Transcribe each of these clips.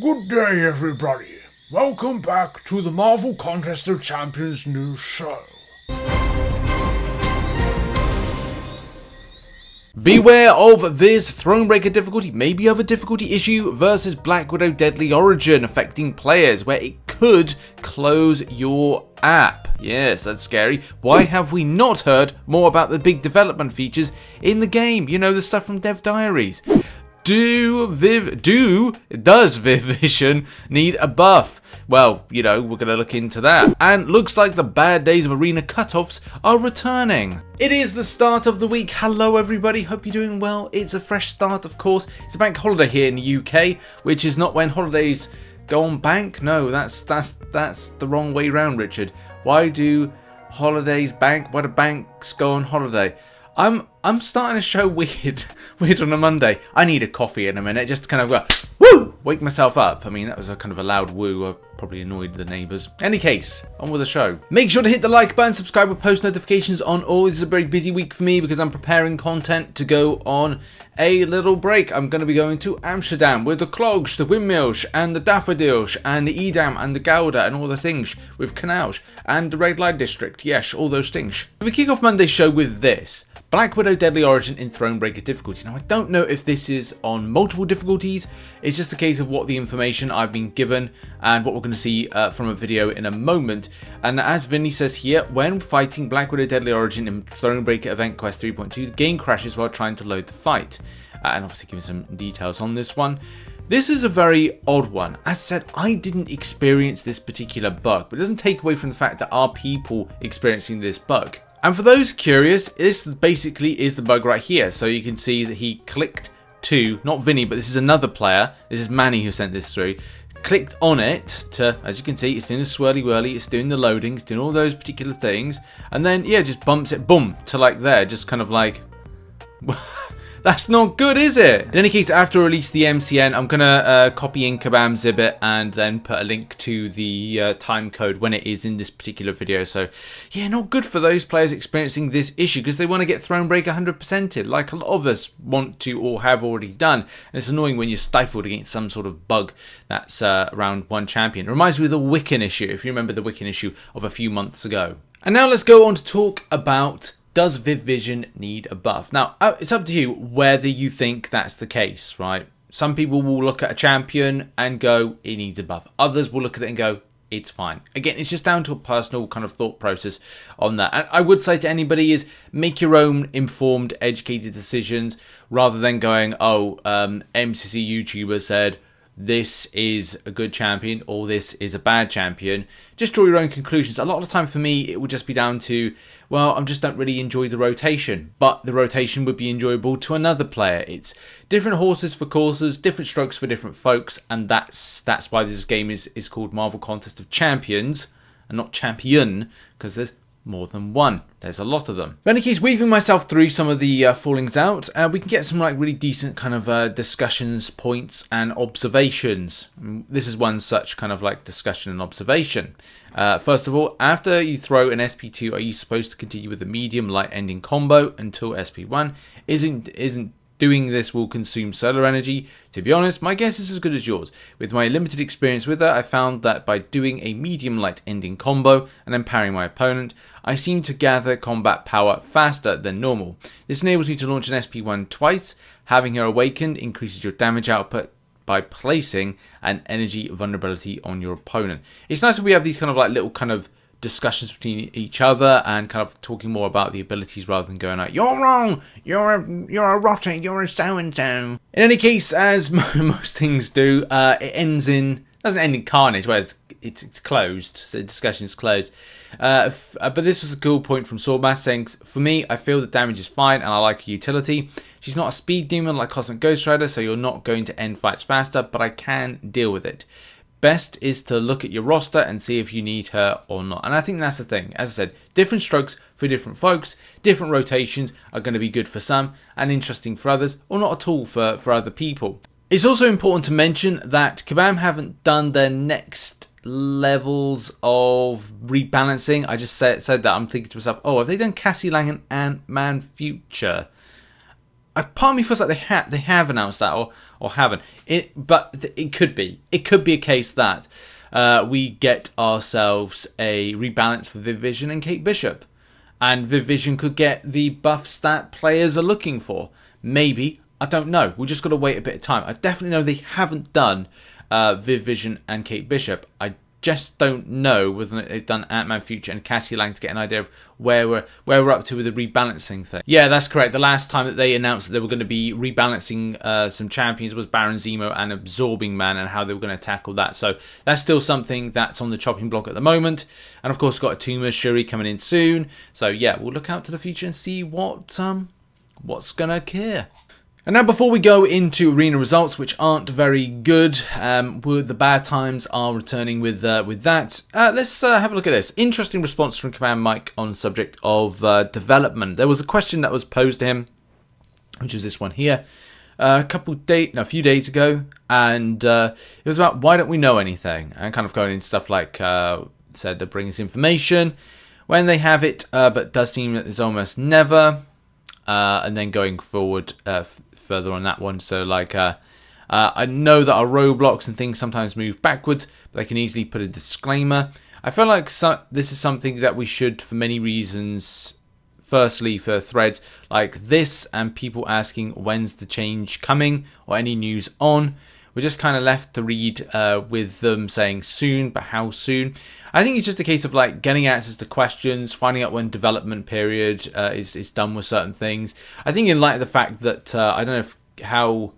Good day, everybody. Welcome back to the Marvel Contest of Champions news show. Beware of this Thronebreaker difficulty, maybe other difficulty issue versus Black Widow Deadly Origin affecting players where it could close your app. Yes, that's scary. Why have we not heard more about the big development features in the game? You know, the stuff from Dev Diaries. Does Viv Vision need a buff? Well, you know, we're going to look into that. And looks like the bad days of Arena Cutoffs are returning. It is the start of the week. Hello, everybody. Hope you're doing well. It's a fresh start, of course. It's a bank holiday here in the UK, which is not when holidays go on bank. No, that's the wrong way round, Richard. Why do holidays bank? Why do banks go on holiday? I'm starting to show weird on a Monday. I need a coffee in a minute, just to kind of go, woo, wake myself up. I mean, that was a kind of a loud woo. I probably annoyed the neighbours. Any case, on with the show. Make sure to hit the like button, subscribe with post notifications on all. This is a very busy week for me because I'm preparing content to go on a little break. I'm going to be going to Amsterdam with the clogs, the windmills, and the daffodils, and the Edam, and the Gouda, and all the things with canals, and the red light district. Yes, all those things. We kick off Monday's show with this. Black Widow Deadly Origin in Thronebreaker difficulty. Now, I don't know if this is on multiple difficulties. It's just a case of what the information I've been given and what we're going to see from a video in a moment. And as Vinny says here, when fighting Black Widow Deadly Origin in Thronebreaker Event Quest 3.2, the game crashes while trying to load the fight. And obviously giving some details on this one. This is a very odd one. As I said, I didn't experience this particular bug, but it doesn't take away from the fact that there are people experiencing this bug. And for those curious, this basically is the bug right here. So you can see that he clicked to, not Vinny, but this is another player. This is Manny who sent this through. Clicked on it to, as you can see, it's doing the swirly whirly, it's doing the loading, it's doing all those particular things. And then, yeah, just bumps it, boom, to like there, just kind of like... That's not good, is it? In any case, after I release the MCN, I'm going to copy in Kabam Zibbit and then put a link to the time code when it is in this particular video. So, yeah, not good for those players experiencing this issue because they want to get Thronebreaker 100%ed, like a lot of us want to or have already done. And it's annoying when you're stifled against some sort of bug that's around one champion. It reminds me of the Wiccan issue, if you remember the Wiccan issue of a few months ago. And now let's go on to talk about... Does Viv Vision need a buff? Now, it's up to you whether you think that's the case, right? Some people will look at a champion and go, it needs a buff. Others will look at it and go, it's fine. Again, it's just down to a personal kind of thought process on that. And I would say to anybody is make your own informed, educated decisions rather than going, oh, MCC YouTuber said, this is a good champion or this is a bad champion. Just draw your own conclusions. A lot of the time for me, it would just be down to, well, I just don't really enjoy the rotation, but the rotation would be enjoyable to another player. It's different horses for courses, different strokes for different folks, and that's why this game is called Marvel Contest of Champions and not Champion, because there's more than one. There's a lot of them. In any case, weaving myself through some of the fallings out, we can get some like really decent kind of discussions, points, and observations. This is one such kind of like discussion and observation. First of all, after you throw an SP2, are you supposed to continue with the medium light ending combo until SP1? Isn't doing this will consume solar energy? To be honest, my guess is as good as yours. With my limited experience with her, I found that by doing a medium light ending combo and empowering my opponent, I seem to gather combat power faster than normal. This enables me to launch an SP1 twice. Having her awakened increases your damage output by placing an energy vulnerability on your opponent. It's nice when we have these kind of like little kind of discussions between each other and kind of talking more about the abilities rather than going like, you're wrong, you're a rotter, you're a so-and-so. In any case, as most things do, it doesn't end in carnage, where it's closed, so the discussion is closed. But this was a cool point from Swordmass saying, for me, I feel that damage is fine and I like her utility. She's not a speed demon like Cosmic Ghost Rider, so you're not going to end fights faster, but I can deal with it. Best is to look at your roster and see if you need her or not. And I think that's the thing. As I said, different strokes for different folks. Different rotations are going to be good for some and interesting for others, or not at all for other people. It's also important to mention that Kabam haven't done their next levels of rebalancing. I just said that. I'm thinking to myself, oh, have they done Cassie Lang and Ant-Man Future? part of me feels like they have announced that or haven't. But it could be. It could be a case that we get ourselves a rebalance for Viv Vision and Kate Bishop. And Viv Vision could get the buffs that players are looking for. Maybe. I don't know. We just got to wait a bit of time. I definitely know they haven't done Viv Vision and Kate Bishop. I just don't know whether they've done Ant-Man Future and Cassie Lang to get an idea of where we're up to with the rebalancing thing. Yeah, that's correct. The last time that they announced that they were going to be rebalancing some champions was Baron Zemo and Absorbing Man, and how they were going to tackle that. So that's still something that's on the chopping block at the moment. And of course, got Atuma Shuri coming in soon. So yeah, we'll look out to the future and see what's going to occur. And now, before we go into arena results, which aren't very good, the bad times are returning with that. Let's have a look at this. Interesting response from Command Mike on the subject of development. There was a question that was posed to him, which is this one here, a few days ago, and it was about why don't we know anything, and kind of going into stuff like said to bring us information when they have it, but it does seem that there's almost never, and then going forward. Further on that one, so like I know that our roadblocks and things sometimes move backwards, but I can easily put a disclaimer. I feel like this is something that we should, for many reasons. Firstly, for threads like this and people asking when's the change coming or any news on, we're just kind of left to read with them saying soon, but how soon? I think it's just a case of like getting answers to questions, finding out when development period is done with certain things. I think in light of the fact that I don't know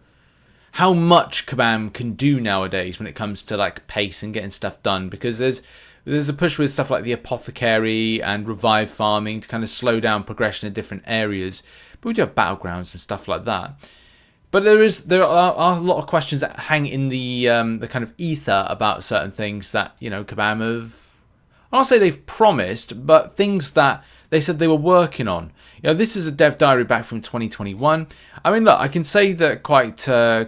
how much Kabam can do nowadays when it comes to like pace and getting stuff done, because there's a push with stuff like the apothecary and revive farming to kind of slow down progression in different areas. But we do have battlegrounds and stuff like that. But there are a lot of questions that hang in the kind of ether about certain things that, you know, Kabam have, I don't say they've promised, but things that they said they were working on. You know, this is a dev diary back from 2021. I mean, look, I can say that quite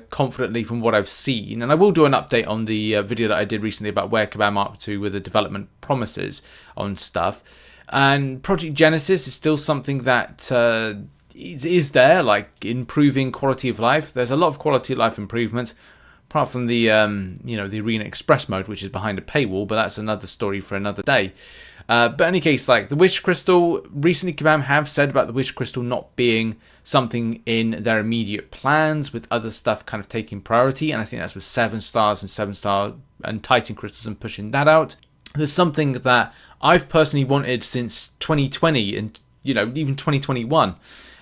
confidently from what I've seen, and I will do an update on the video that I did recently about where Kabam are up to with the development promises on stuff. And Project Genesis is still something that is there, like improving quality of life. There's a lot of quality of life improvements, apart from the the Arena Express mode, which is behind a paywall, but that's another story for another day. But in any case, like the Wish Crystal, recently Kabam have said about the Wish Crystal not being something in their immediate plans, with other stuff kind of taking priority, and I think that's with 7 stars and 7-star and Titan Crystals and pushing that out. There's something that I've personally wanted since 2020 and even 2021.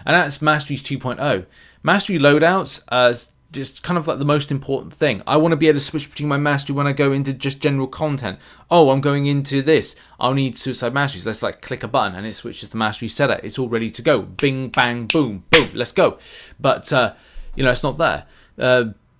And that's Masteries 2.0. Mastery loadouts is just kind of like the most important thing. I want to be able to switch between my mastery when I go into just general content. Oh, I'm going into this. I'll need Suicide Masteries. Let's like click a button and it switches the mastery setup. It's all ready to go. Bing, bang, boom, boom. Let's go. But, it's not there.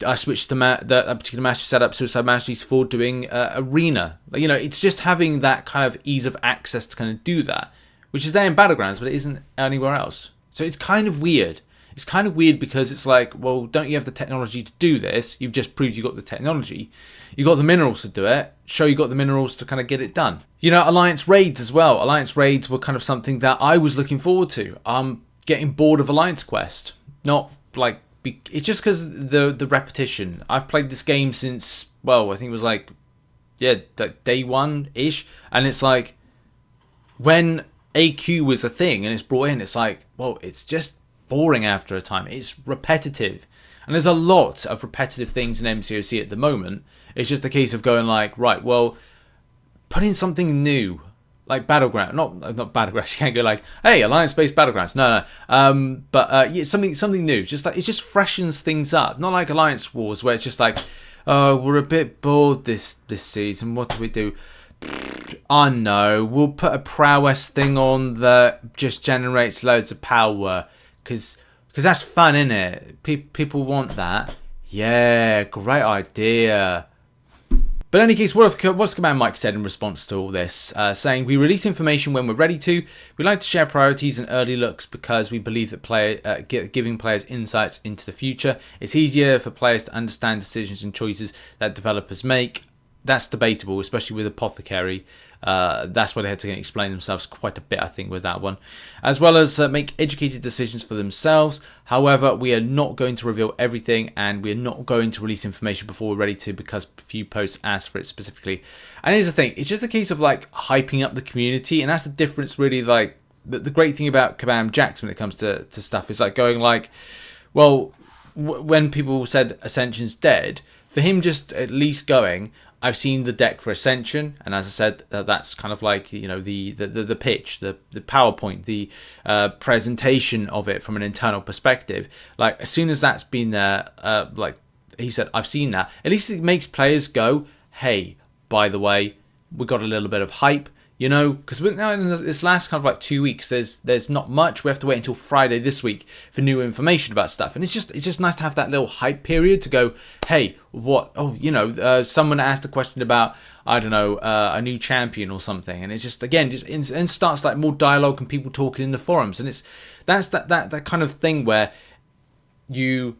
I switched to that particular mastery setup, Suicide Masteries, for doing Arena. It's just having that kind of ease of access to kind of do that, which is there in Battlegrounds, but it isn't anywhere else. So it's kind of weird. It's kind of weird because it's like, well, don't you have the technology to do this? You've just proved you got the technology. You got the minerals to do it. Show you got the minerals to kind of get it done. Alliance raids as well. Alliance raids were kind of something that I was looking forward to. I'm getting bored of Alliance Quest. Not like, it's just because the repetition. I've played this game since, well, I think it was like day one-ish. And it's like, when AQ was a thing and it's brought in, it's like, well, it's just boring after a time. It's repetitive, and there's a lot of repetitive things in MCOC at the moment. It's just a case of going like, right, well, put in something new, like Battleground, not Battlegrounds. You can't go like, hey, alliance-based Battlegrounds. No. But something new. Just like, it just freshens things up. Not like Alliance Wars where it's just like, oh, we're a bit bored this season. What do we do? I know, we'll put a prowess thing on that just generates loads of power, because that's fun, innit? People want that. Yeah, great idea. But in any case, what's Command Mike said in response to all this? Saying, we release information when we're ready to. We like to share priorities and early looks because we believe that giving players insights into the future. It's easier for players to understand decisions and choices that developers make. that's debatable, especially with Apothecary. That's where they had to explain themselves quite a bit, I think, with that one. As well as make educated decisions for themselves. However, we are not going to reveal everything, and we are not going to release information before we're ready to, because a few posts asked for it specifically. And here's the thing, it's just a case of like hyping up the community, and that's the difference really. Like the great thing about Kabam Jax when it comes to stuff is like going like, well, when people said Ascension's dead, for him just at least going, I've seen the deck for Ascension, and as I said, that's kind of like, you know, the pitch, the PowerPoint, the presentation of it from an internal perspective. Like as soon as that's been there, like he said, I've seen that. At least it makes players go, hey, by the way, we got a little bit of hype. You know, because now in this last kind of like 2 weeks, there's not much. We have to wait until Friday this week for new information about stuff, and it's just nice to have that little hype period to go, hey, what? Oh, you know, someone asked a question about, I don't know, a new champion or something, and it's just again and starts like more dialogue and people talking in the forums, and that's that kind of thing where you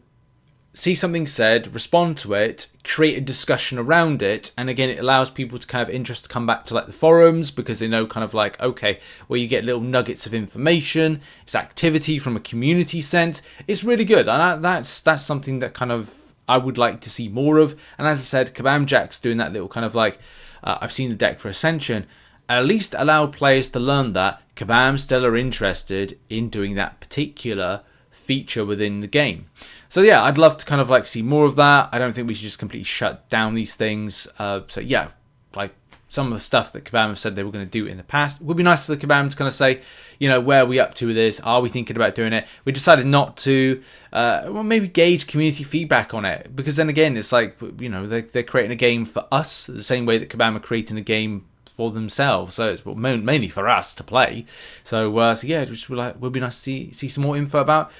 see something said, respond to it, create a discussion around it, and again it allows people to kind of interest to come back to like the forums, because they know kind of like, okay, well, you get little nuggets of information, it's activity from a community sense. It's really good, and that's something that kind of I would like to see more of. And as I said, Kabam Jax doing that little kind of like, I've seen the deck for Ascension, at least allowed players to learn that Kabam still are interested in doing that particular feature within the game. So yeah, I'd love to kind of like see more of that. I don't think we should just completely shut down these things. So yeah, like some of the stuff that Kabam have said they were going to do in the past, it would be nice for the Kabam to kind of say, you know, where are we up to with this? Are we thinking about doing it? We decided not to. Well, maybe gauge community feedback on it, because then again, it's like, you know, they're creating a game for us the same way that Kabam are creating a game for themselves, so it's mainly for us to play. So yeah, it would be nice to see some more info about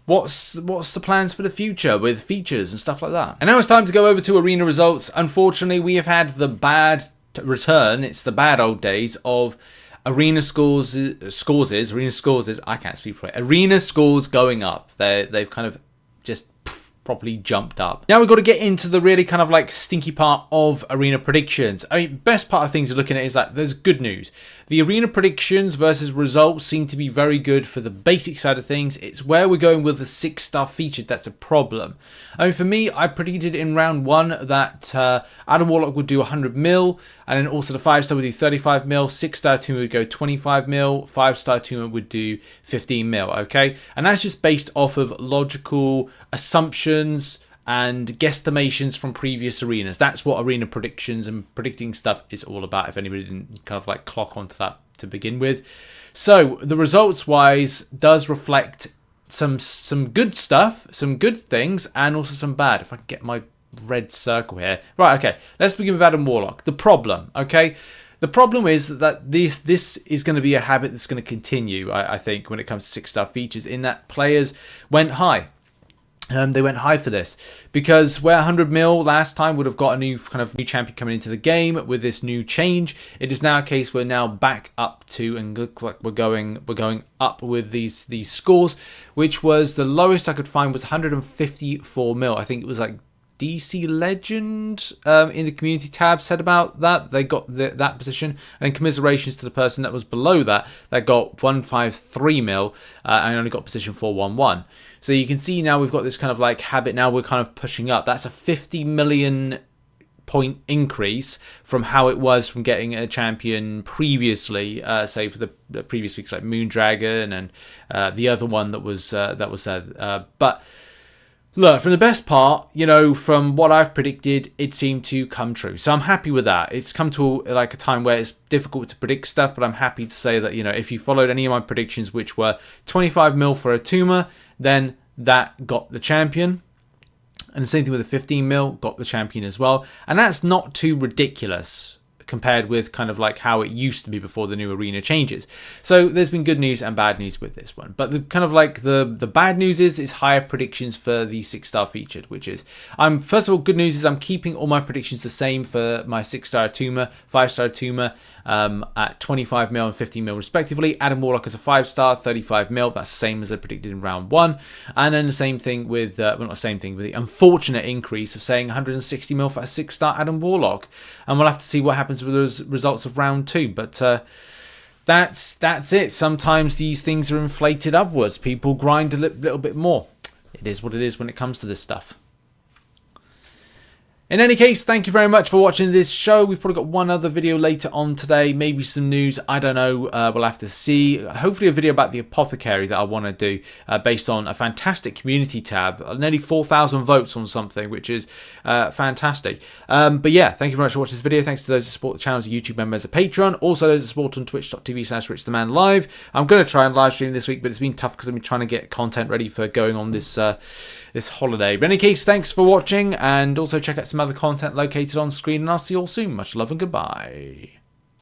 what's the plans for the future with features and stuff like that. And now it's time to go over to arena results. Unfortunately, we have had the bad return. It's the bad old days of arena scores. I can't speak for it. Arena scores going up. They've kind of just properly jumped up. Now we've got to get into the really kind of like stinky part of arena predictions. I mean, best part of things you're looking at is that there's good news. The arena predictions versus results seem to be very good for the basic side of things. It's where we're going with the 6-star feature that's a problem. I mean, for me, I predicted in round 1 that Adam Warlock would do 100 mil, and then also the 5-star would do 35 mil, 6-star team would go 25 mil, 5-star team would do 15 mil, okay? And that's just based off of logical assumptions and guesstimations from previous arenas. That's what arena predictions and predicting stuff is all about, if anybody didn't kind of like clock onto that to begin with. So the results wise does reflect some good stuff, some good things, and also some bad. If I can get my red circle here. Right, okay, let's begin with Adam Warlock. The problem, okay? The problem is that this is going to be a habit that's going to continue, I think, when it comes to 6-star features, in that players went high. They went high for this, because where 100 mil last time would have got a new champion coming into the game with this new change, it is now a case we're now back up to, and look like we're going up with these scores, which was the lowest I could find was 154 mil. I think it was like DC Legend in the community tab said about that. They got that position, and commiserations to the person that was below that got 153 mil and only got position 411. So you can see now we've got this kind of like habit. Now we're kind of pushing up. That's a 50 million point increase from how it was from getting a champion previously, say for the previous weeks like Moondragon and the other one that was there. But look, from the best part, you know, from what I've predicted, it seemed to come true. So I'm happy with that. It's come to like a time where it's difficult to predict stuff, but I'm happy to say that, you know, if you followed any of my predictions, which were 25 mil for a Tuma, then that got the champion. And the same thing with the 15 mil, got the champion as well. And that's not too ridiculous, compared with kind of like how it used to be before the new arena changes. So there's been good news and bad news with this one. But the kind of like the bad news is higher predictions for the 6-star featured, which is first of all, good news is I'm keeping all my predictions the same for my 6-star Atuma, 5-star Atuma at 25 mil and 15 mil respectively. Adam Warlock as a 5-star, 35 mil. That's the same as I predicted in round 1. And then the same thing with well, not the same thing, but the unfortunate increase of saying 160 mil for a 6-star Adam Warlock. And we'll have to see what happens with the results of round 2. But that's it. Sometimes these things are inflated upwards. People grind a little bit more. It is what it is when it comes to this stuff. In any case, thank you very much for watching this show. We've probably got one other video later on today, maybe some news, I don't know, we'll have to see. Hopefully a video about the Apothecary that I want to do based on a fantastic community tab. Nearly 4,000 votes on something, which is fantastic. But yeah, thank you very much for watching this video. Thanks to those who support the channel as a YouTube member, as a Patreon. Also those who support on twitch.tv/RichTheMan live. I'm going to try and live stream this week, but it's been tough because I've been trying to get content ready for going on this this holiday. But in any case, thanks for watching, and also check out some other content located on screen, and I'll see you all soon. Much love and goodbye.